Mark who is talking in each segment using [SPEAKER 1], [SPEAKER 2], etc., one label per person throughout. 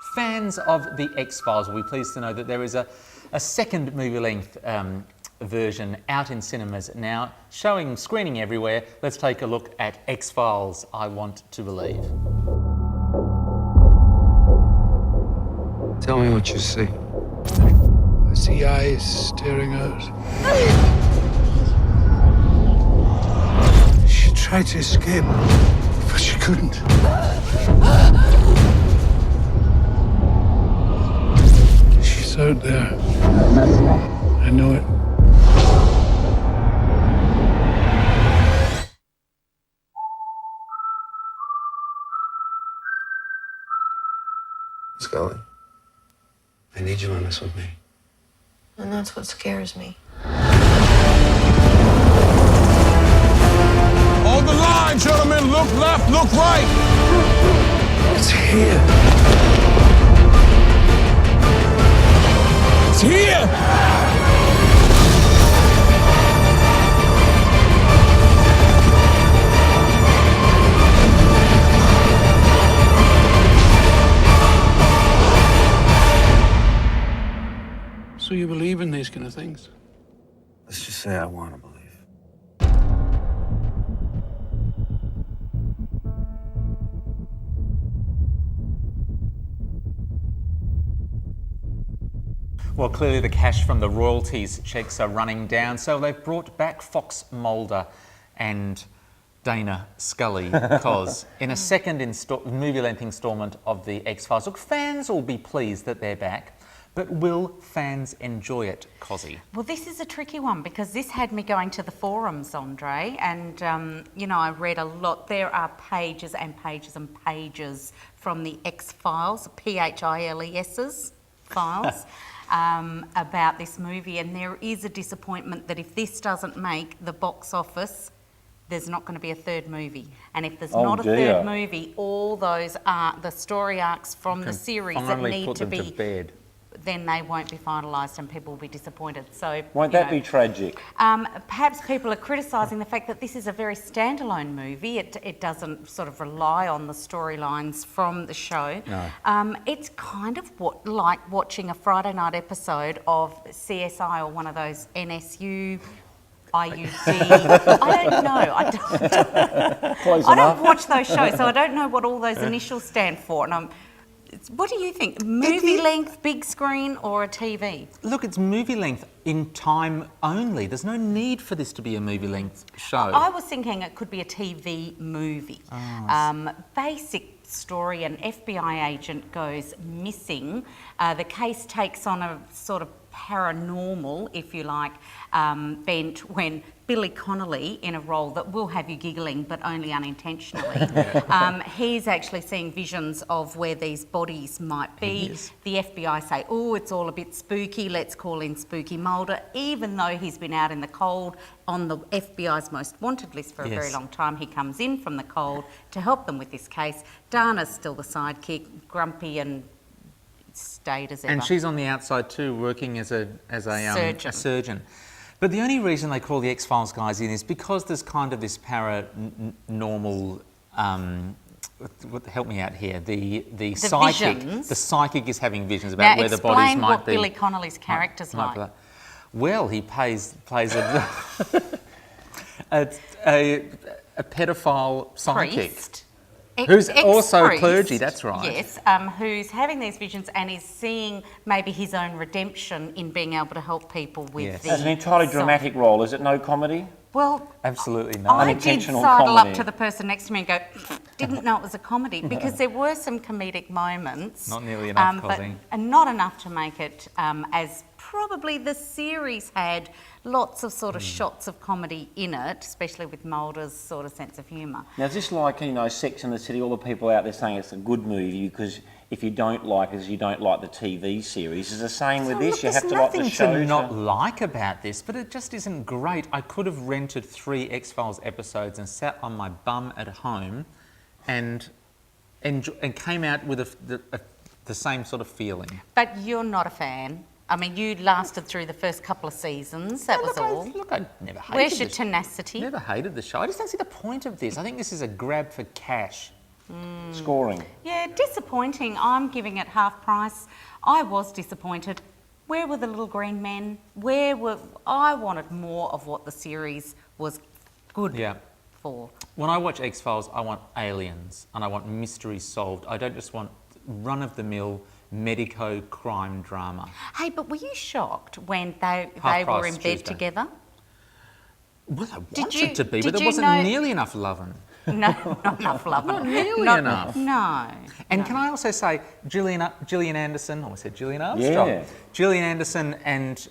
[SPEAKER 1] Fans of The X-Files will be pleased to know that there is a second movie-length version out in cinemas now, screening everywhere. Let's take a look at X-Files, I Want to Believe.
[SPEAKER 2] Tell me what you see.
[SPEAKER 3] I see eyes staring out. She tried to escape, but she couldn't. She's out there. I know it.
[SPEAKER 2] Scully, I need you on this with me.
[SPEAKER 4] And that's what scares me.
[SPEAKER 5] Hold the line, gentlemen. Look left, look right.
[SPEAKER 3] It's here.
[SPEAKER 5] It's here.
[SPEAKER 3] So you believe in these kind of things?
[SPEAKER 2] Let's just say I want to believe.
[SPEAKER 1] Well, clearly the cash from the royalties checks are running down, so they've brought back Fox Mulder and Dana Scully, because in a second movie-length instalment of The X-Files, look, fans will be pleased that they're back, but will fans enjoy it, Cozzy?
[SPEAKER 6] Well, this is a tricky one because this had me going to the forums, Andre, and, you know, I read a lot. There are pages and pages and pages from the X-Files, P-H-I-L-E-S's files, about this movie, and there is a disappointment that if this doesn't make the box office, there's not going to be a third movie. And if there's not a third movie, all those the story arcs from the series that need to be...
[SPEAKER 1] bed.
[SPEAKER 6] Then they won't be finalised and people will be disappointed. So
[SPEAKER 7] won't that be tragic?
[SPEAKER 6] Perhaps people are criticising the fact that this is a very standalone movie. It doesn't sort of rely on the storylines from the show.
[SPEAKER 1] No.
[SPEAKER 6] It's kind of like watching a Friday night episode of CSI or one of those NSU. IUD. I don't know. I don't watch those shows, so I don't know what all those initials stand for. And what do you think? Movie length, big screen, or a TV?
[SPEAKER 1] Look, it's movie length in time only. There's no need for this to be a movie length show.
[SPEAKER 6] I was thinking it could be a TV movie. Basic story: an FBI agent goes missing. The case takes on a sort of paranormal, if you like, bent when Billy Connolly, in a role that will have you giggling but only unintentionally, he's actually seeing visions of where these bodies might be. The FBI say, oh, it's all a bit spooky, let's call in Spooky Mulder, even though he's been out in the cold on the FBI's most wanted list for a very long time. He comes in from the cold to help them with this case. Dana's still the sidekick, grumpy and stayed as ever.
[SPEAKER 1] And she's on the outside too, working as a surgeon. But the only reason they call the X-Files guys in is because there's kind of this paranormal. Help me out here. The psychic.
[SPEAKER 6] Visions.
[SPEAKER 1] The psychic is having visions about where the bodies might be.
[SPEAKER 6] Explain what Billy Connolly's character's like.
[SPEAKER 1] Well, he plays a pedophile psychic.
[SPEAKER 6] Priest.
[SPEAKER 1] Who's also clergy, that's right.
[SPEAKER 6] Yes, who's having these visions and is seeing maybe his own redemption in being able to help people with
[SPEAKER 7] It's an entirely dramatic role, is it? No comedy?
[SPEAKER 6] Well,
[SPEAKER 1] absolutely not.
[SPEAKER 6] I did sidle up to the person next to me and go, didn't know it was a comedy, because there were some comedic moments.
[SPEAKER 1] Not nearly enough, Cozzy.
[SPEAKER 6] And not enough to make it as probably the series had lots of sort of shots of comedy in it, especially with Mulder's sort of sense of humour.
[SPEAKER 7] Now, is this like, you know, Sex and the City, all the people out there saying it's a good movie because if you don't like it, you don't like the TV series? Is the same with this? You have to like the show.
[SPEAKER 1] There's nothing to not like about this, but it just isn't great. I could have rented 3 X-Files episodes and sat on my bum at home and came out with the same sort of feeling.
[SPEAKER 6] But you're not a fan. I mean, you lasted through the first couple of seasons, that was all.
[SPEAKER 1] I never hated
[SPEAKER 6] Where's your tenacity?
[SPEAKER 1] Never hated the show. I just don't see the point of this. I think this is a grab for cash.
[SPEAKER 7] Scoring.
[SPEAKER 6] Yeah, disappointing. I'm giving it half price. I was disappointed. Where were the little green men? I wanted more of what the series was good
[SPEAKER 1] Yeah.
[SPEAKER 6] for.
[SPEAKER 1] When I watch X-Files, I want aliens and I want mysteries solved. I don't just want run-of-the-mill medico crime drama.
[SPEAKER 6] Hey, but were you shocked when they
[SPEAKER 1] Half
[SPEAKER 6] were
[SPEAKER 1] price
[SPEAKER 6] in bed
[SPEAKER 1] Tuesday.
[SPEAKER 6] together?
[SPEAKER 1] Well, I
[SPEAKER 6] Did
[SPEAKER 1] wanted
[SPEAKER 6] you-
[SPEAKER 1] to be,
[SPEAKER 6] did
[SPEAKER 1] but there
[SPEAKER 6] you
[SPEAKER 1] wasn't
[SPEAKER 6] know-
[SPEAKER 1] nearly enough loving.
[SPEAKER 6] No, not enough love.
[SPEAKER 1] Not nearly enough.
[SPEAKER 6] No.
[SPEAKER 1] And can I also say, Gillian Anderson, I said Gillian Armstrong.
[SPEAKER 7] Yeah.
[SPEAKER 1] Gillian Anderson and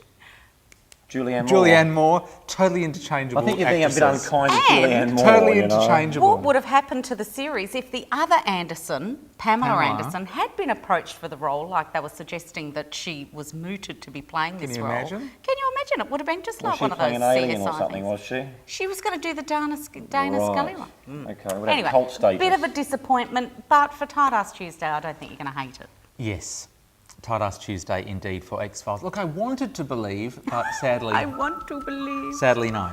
[SPEAKER 7] Julianne Moore.
[SPEAKER 1] Julianne Moore, totally interchangeable
[SPEAKER 7] I think you're being a bit
[SPEAKER 1] actresses.
[SPEAKER 7] unkind to
[SPEAKER 6] And
[SPEAKER 7] Julianne Moore.
[SPEAKER 1] Totally
[SPEAKER 7] you know.
[SPEAKER 1] interchangeable.
[SPEAKER 6] What would have happened to the series if the other Anderson, Pamela
[SPEAKER 1] Pamela.
[SPEAKER 6] Anderson, had been approached for the role, like they were suggesting that she was mooted to be playing this
[SPEAKER 1] you
[SPEAKER 6] role?
[SPEAKER 1] imagine?
[SPEAKER 6] Can you imagine? It would have been just
[SPEAKER 7] Was
[SPEAKER 6] like
[SPEAKER 7] she
[SPEAKER 6] one of those
[SPEAKER 7] playing an alien
[SPEAKER 6] CSI
[SPEAKER 7] or something,
[SPEAKER 6] things.
[SPEAKER 7] was she?
[SPEAKER 6] She was going to do the Dana
[SPEAKER 7] Right.
[SPEAKER 6] Scully one.
[SPEAKER 7] Okay, well,
[SPEAKER 6] Anyway,
[SPEAKER 7] cult status.
[SPEAKER 6] bit of a disappointment, but for Tight Ass Tuesday, I don't think you're going to hate it.
[SPEAKER 1] Yes. Tight Ass Tuesday indeed for X-Files. Look, I wanted to believe, but sadly,
[SPEAKER 6] I want to believe.
[SPEAKER 1] sadly no.